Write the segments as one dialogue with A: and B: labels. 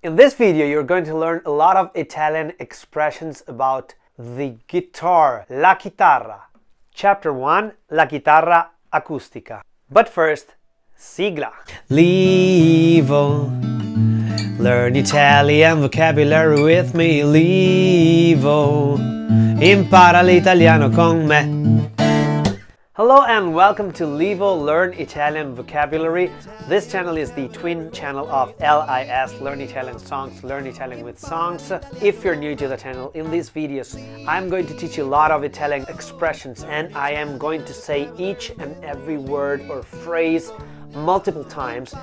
A: In this video, you're going to learn a lot of Italian expressions about the guitar, la chitarra. Chapter 1, la chitarra acustica. But first, sigla. Levo, learn Italian vocabulary with me. Levo, impara l'italiano con me. Hello and welcome to Levo Learn Italian Vocabulary. This channel is the twin channel of LIS, Learn Italian Songs, Learn Italian with Songs. If you're new to the channel, in these videos I'm going to teach you a lot of Italian expressions, and I am going to say each and every word or phrase multiple times.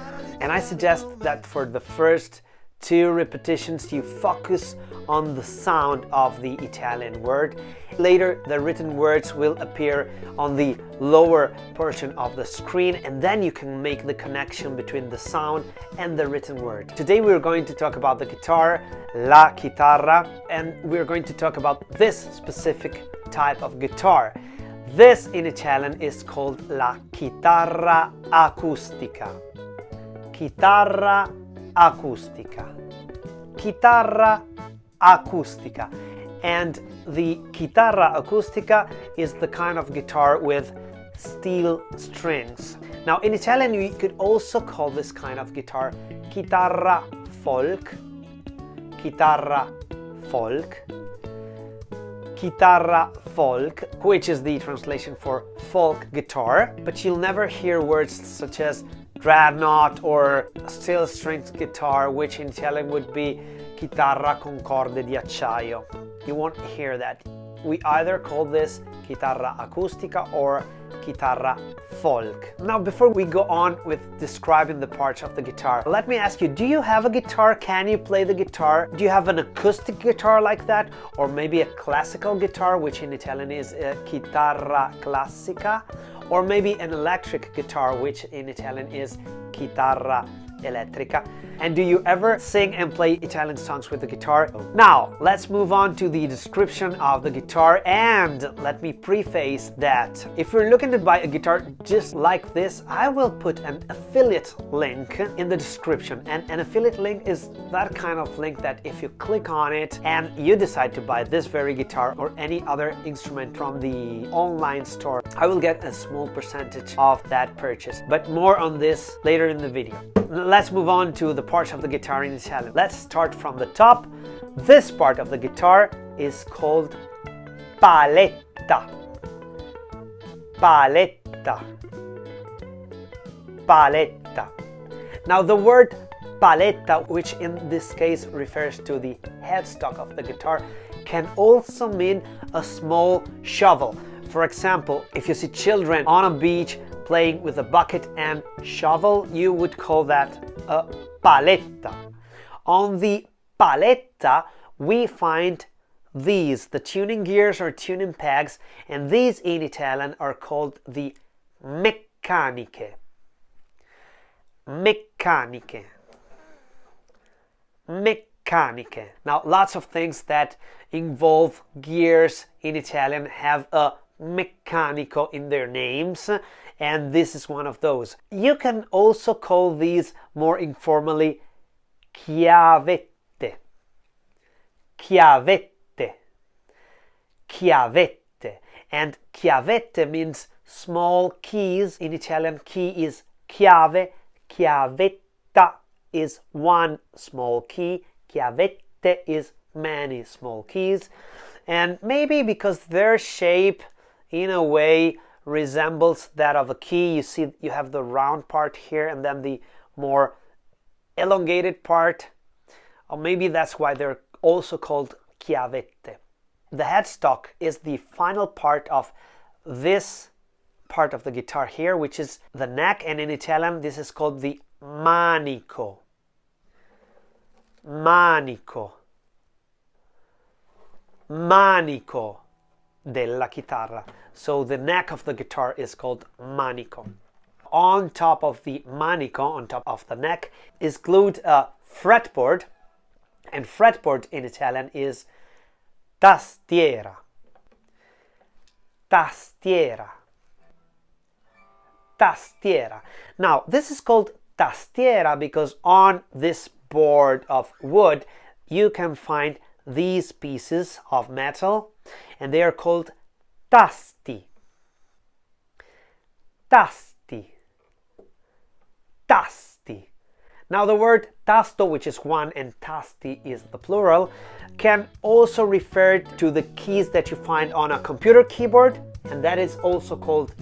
A: And I suggest that for the first 2 repetitions you focus on the sound of the Italian word. Later the written words will appear on the lower portion of the screen, and then you can make the connection between the sound and the written word. Today we're going to talk about the guitar, la chitarra, and we're going to talk about this specific type of guitar. This in Italian is called la chitarra acustica. Chitarra acustica. Chitarra acustica. And the chitarra acustica is the kind of guitar with steel strings. Now in Italian we could also call this kind of guitar chitarra folk, chitarra folk, chitarra folk, which is the translation for folk guitar, but you'll never hear words such as dreadnought or steel strings guitar, which in Italian would be chitarra con corde di acciaio. You won't hear that. We either call this chitarra acustica or chitarra folk. Now before we go on with describing the parts of the guitar, let me ask you, do you have a guitar? Can you play the guitar? Do you have an acoustic guitar like that? Or maybe a classical guitar, which in Italian is chitarra classica? Or maybe an electric guitar, which in Italian is chitarra elettrica. And do you ever sing and play Italian songs with the guitar? Now, let's move on to the description of the guitar, and let me preface that if you're looking to buy a guitar just like this, I will put an affiliate link in the description. And an affiliate link is that kind of link that if you click on it and you decide to buy this very guitar or any other instrument from the online store, I will get a small percentage of that purchase. But more on this later in the video. Let's move on to the parts of the guitar in Italian. Let's start from the top. This part of the guitar is called paletta. Paletta. Paletta. Now the word paletta, which in this case refers to the headstock of the guitar, can also mean a small shovel. For example, if you see children on a beach playing with a bucket and shovel, you would call that a paletta. On the paletta we find these, the tuning gears or tuning pegs, and these in Italian are called the meccaniche. Meccaniche. Meccaniche. Now lots of things that involve gears in Italian have a meccanico in their names, and this is one of those. You can also call these more informally chiavette. Chiavette. Chiavette. And chiavette means small keys. In Italian, key is chiave. Chiavetta is one small key. Chiavette is many small keys. And maybe because their shape in a way resembles that of a key, you see you have the round part here and then the more elongated part, or maybe that's why they're also called chiavette. The headstock is the final part of this part of the guitar here, which is the neck, and in Italian this is called the manico. Manico. Manico della chitarra. So the neck of the guitar is called manico. On top of the manico, on top of the neck, is glued a fretboard, and fretboard in Italian is tastiera. Tastiera. Tastiera. Now, this is called tastiera because on this board of wood, you can find these pieces of metal, and they are called tasti. Tasti. Tasti. Now the word tasto, which is one, and tasti is the plural, can also refer to the keys that you find on a computer keyboard, and that is also called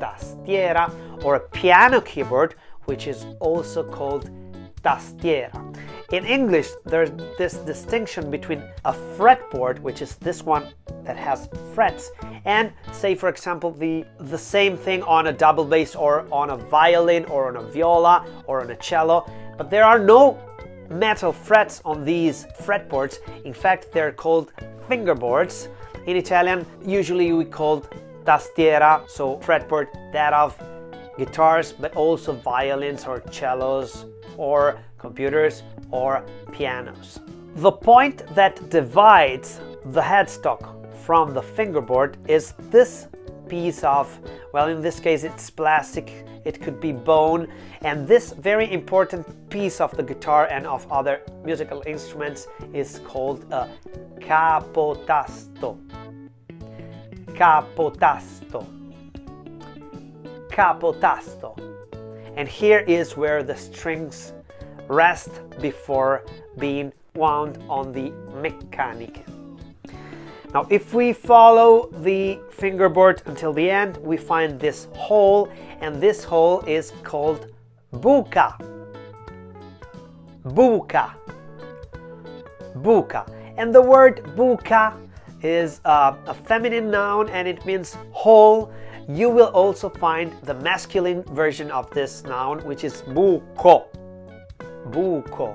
A: tastiera, or a piano keyboard, which is also called tastiera. In English, there's this distinction between a fretboard, which is this one that has frets, and say, for example, the same thing on a double bass or on a violin or on a viola or on a cello, but there are no metal frets on these fretboards. In fact, they're called fingerboards. In Italian, usually we call tastiera, so fretboard, that of guitars, but also violins or cellos or computers or pianos. The point that divides the headstock from the fingerboard is this piece of, well, in this case it's plastic, it could be bone, and this very important piece of the guitar and of other musical instruments is called a capotasto. Capotasto. Capotasto. And here is where the strings rest before being wound on the mechanic. Now, if we follow the fingerboard until the end, we find this hole, and this hole is called buca. Buca. Buca. And the word buca is a feminine noun, and it means hole. You will also find the masculine version of this noun, which is buco. Buco.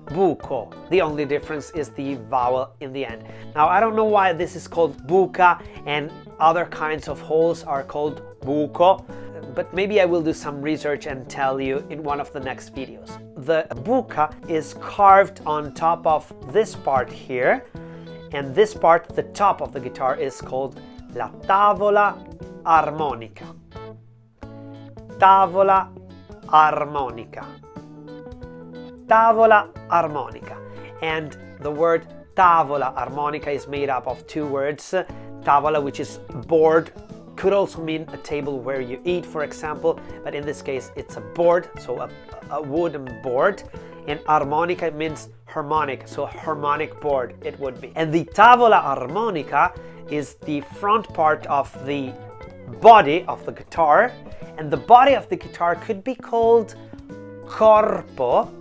A: Buco. The only difference is the vowel in the end. Now, I don't know why this is called buca and other kinds of holes are called buco, but maybe I will do some research and tell you in one of the next videos. The buca is carved on top of this part here, and this part, the top of the guitar, is called la tavola armonica. Tavola armonica. Tavola armonica. And the word tavola armonica is made up of two words. Tavola, which is board, could also mean a table where you eat, for example, but in this case it's a board, so a wooden board. And armonica means harmonic, so a harmonic board it would be. And the tavola armonica is the front part of the body of the guitar, and the body of the guitar could be called corpo.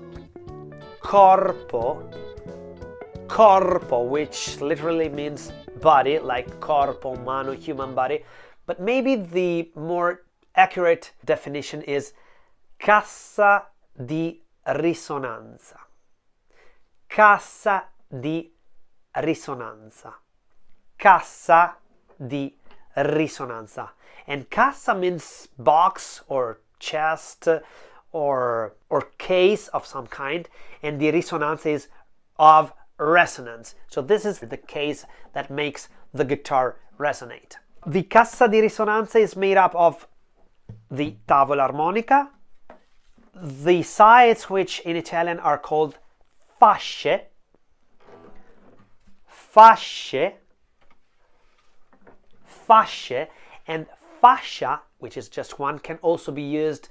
A: Corpo. Corpo, which literally means body, like corpo umano, human body. But maybe the more accurate definition is cassa di risonanza. Cassa di risonanza. Cassa di risonanza. And cassa means box or chest or case of some kind, and the risonanza is of resonance. So this is the case that makes the guitar resonate. The cassa di risonanza is made up of the tavola armonica, the sides, which in Italian are called fasce, fasce, fasce, and fascia, which is just one, can also be used,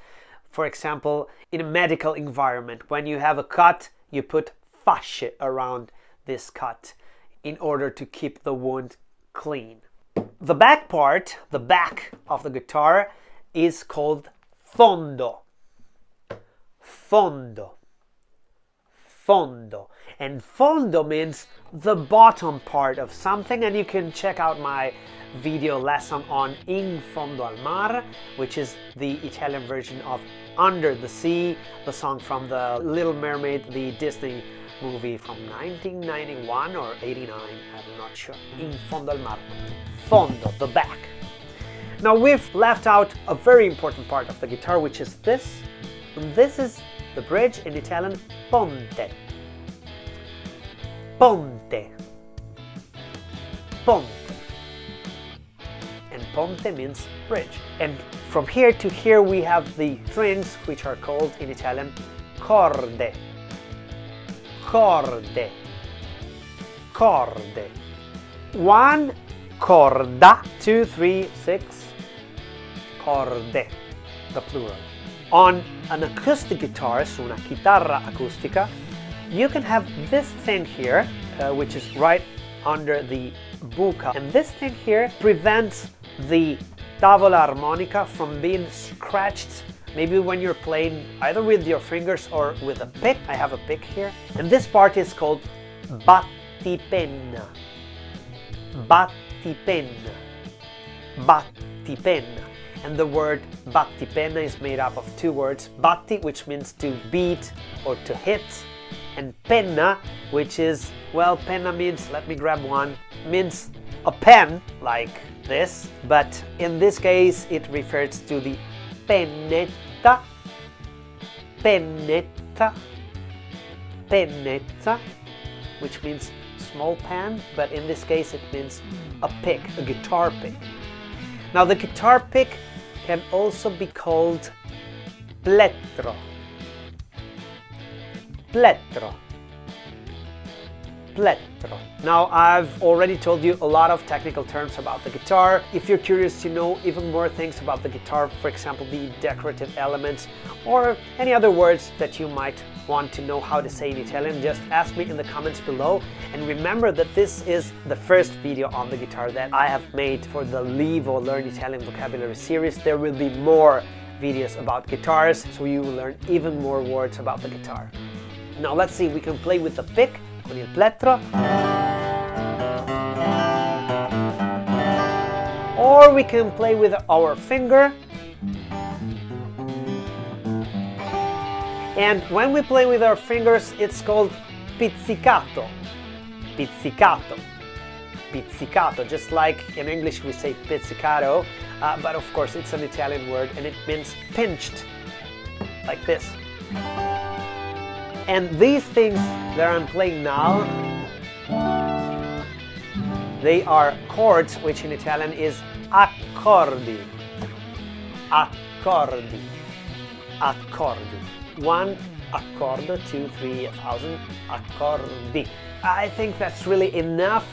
A: for example, in a medical environment. When you have a cut, you put fasce around this cut in order to keep the wound clean. The back part, the back of the guitar, is called fondo. Fondo. Fondo. And fondo means the bottom part of something, and you can check out my video lesson on In fondo al mar, which is the Italian version of Under the Sea, the song from The Little Mermaid, the Disney movie from 1991 or 89, I'm not sure. In fondo al mar. Fondo, the back. Now we've left out a very important part of the guitar, which is this. And this is the bridge, in Italian, ponte. Ponte. Ponte. And ponte means bridge. And from here to here we have the strings, which are called in Italian corde. corde, corde. 1 corda, 2, 3, 6 corde, the plural. On an acoustic guitar, so una chitarra acustica, you can have this thing here, which is right under the buca, and this thing here prevents the tavola armonica from being scratched, maybe when you're playing either with your fingers or with a pick. I have a pick here, and this part is called battipenna, battipenna, battipenna. And the word battipenna is made up of 2 words, batti, which means to beat or to hit, and penna, which is, well, penna means, let me grab one, means a pen, like this, but in this case it refers to the pennetta, pennetta, pennetta, which means small pen, but in this case it means a pick, a guitar pick. Now the guitar pick can also be called plettro, plettro, plettro. Now I've already told you a lot of technical terms about the guitar. If you're curious to know even more things about the guitar, for example the decorative elements or any other words that you might want to know how to say in Italian, just ask me in the comments below. And remember that this is the first video on the guitar that I have made for the Leave or Learn Italian Vocabulary series. There will be more videos about guitars, so you will learn even more words about the guitar. Now let's see, we can play with the pick, con il plettro, or we can play with our finger. And when we play with our fingers, it's called pizzicato, pizzicato, pizzicato, just like in English we say pizzicato, but of course it's an Italian word and it means pinched, like this. And these things that I'm playing now, they are chords, which in Italian is accordi, accordi, accordi. 1 accordo, 2, 3, 1,000 accordi. I think that's really enough.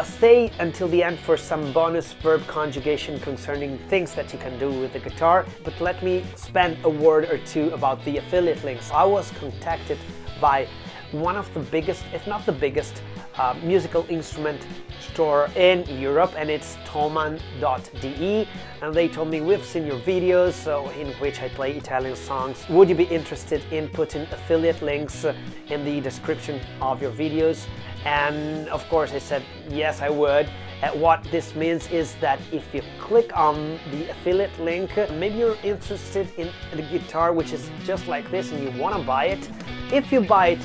A: Stay until the end for some bonus verb conjugation concerning things that you can do with the guitar. But let me spend a word or two about the affiliate links. I was contacted by one of the biggest, if not the biggest, musical instrument store in Europe, and it's thomann.de, and they told me, we've seen your videos in which I play Italian songs. Would you be interested in putting affiliate links in the description of your videos? And of course I said yes, I would. What this means is that if you click on the affiliate link, maybe you're interested in the guitar which is just like this and you want to buy it. If you buy it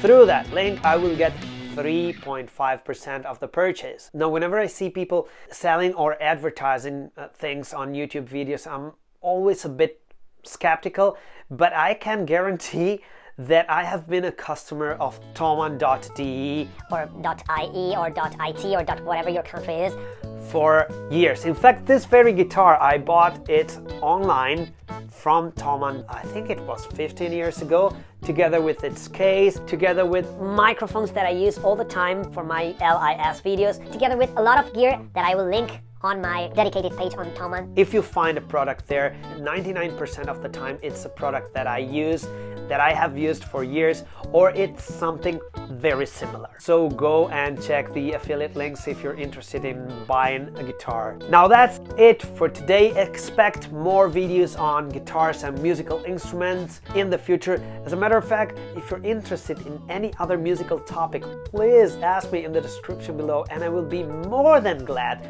A: through that link, I will get 3.5% of the purchase. Now, whenever I see people selling or advertising things on YouTube videos, I'm always a bit skeptical, but I can guarantee that I have been a customer of thomann.de
B: or .ie or .it or whatever your country is
A: for years. In fact, this very guitar, I bought it online from Thomann, I think it was 15 years ago, together with its case, together with
B: microphones that I use all the time for my LIS videos, together with a lot of gear that I will link on my dedicated page on Thomann.
A: If you find a product there, 99% of the time it's a product that I use, that I have used for years, or it's something very similar. So go and check the affiliate links if you're interested in buying a guitar. Now that's it for today. Expect more videos on guitars and musical instruments in the future. As a matter of fact, if you're interested in any other musical topic, please ask me in the description below and I will be more than glad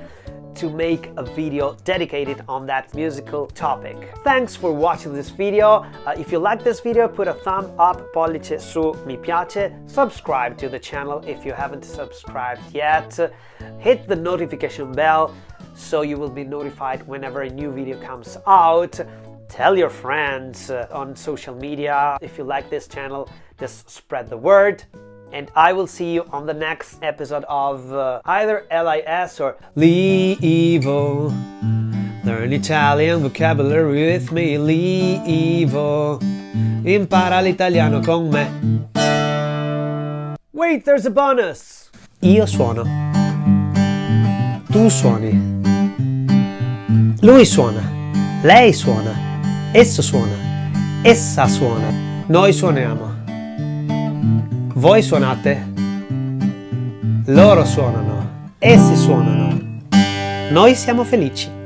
A: to make a video dedicated on that musical topic. Thanks for watching this video. If you like this video, put a thumb up, pollice su, mi piace, subscribe to the channel if you haven't subscribed yet, hit the notification bell so you will be notified whenever a new video comes out. Tell your friends on social media. If you like this channel, just spread the word. And I will see you on the next episode of either LIS or Levo. Learn Italian vocabulary with me, Levo. Impara l'italiano con me. Wait, there's a bonus! Io suono. Tu suoni. Lui suona. Lei suona. Esso suona. Essa suona. Noi suoniamo. Voi suonate. Loro suonano. Essi suonano. Noi siamo felici.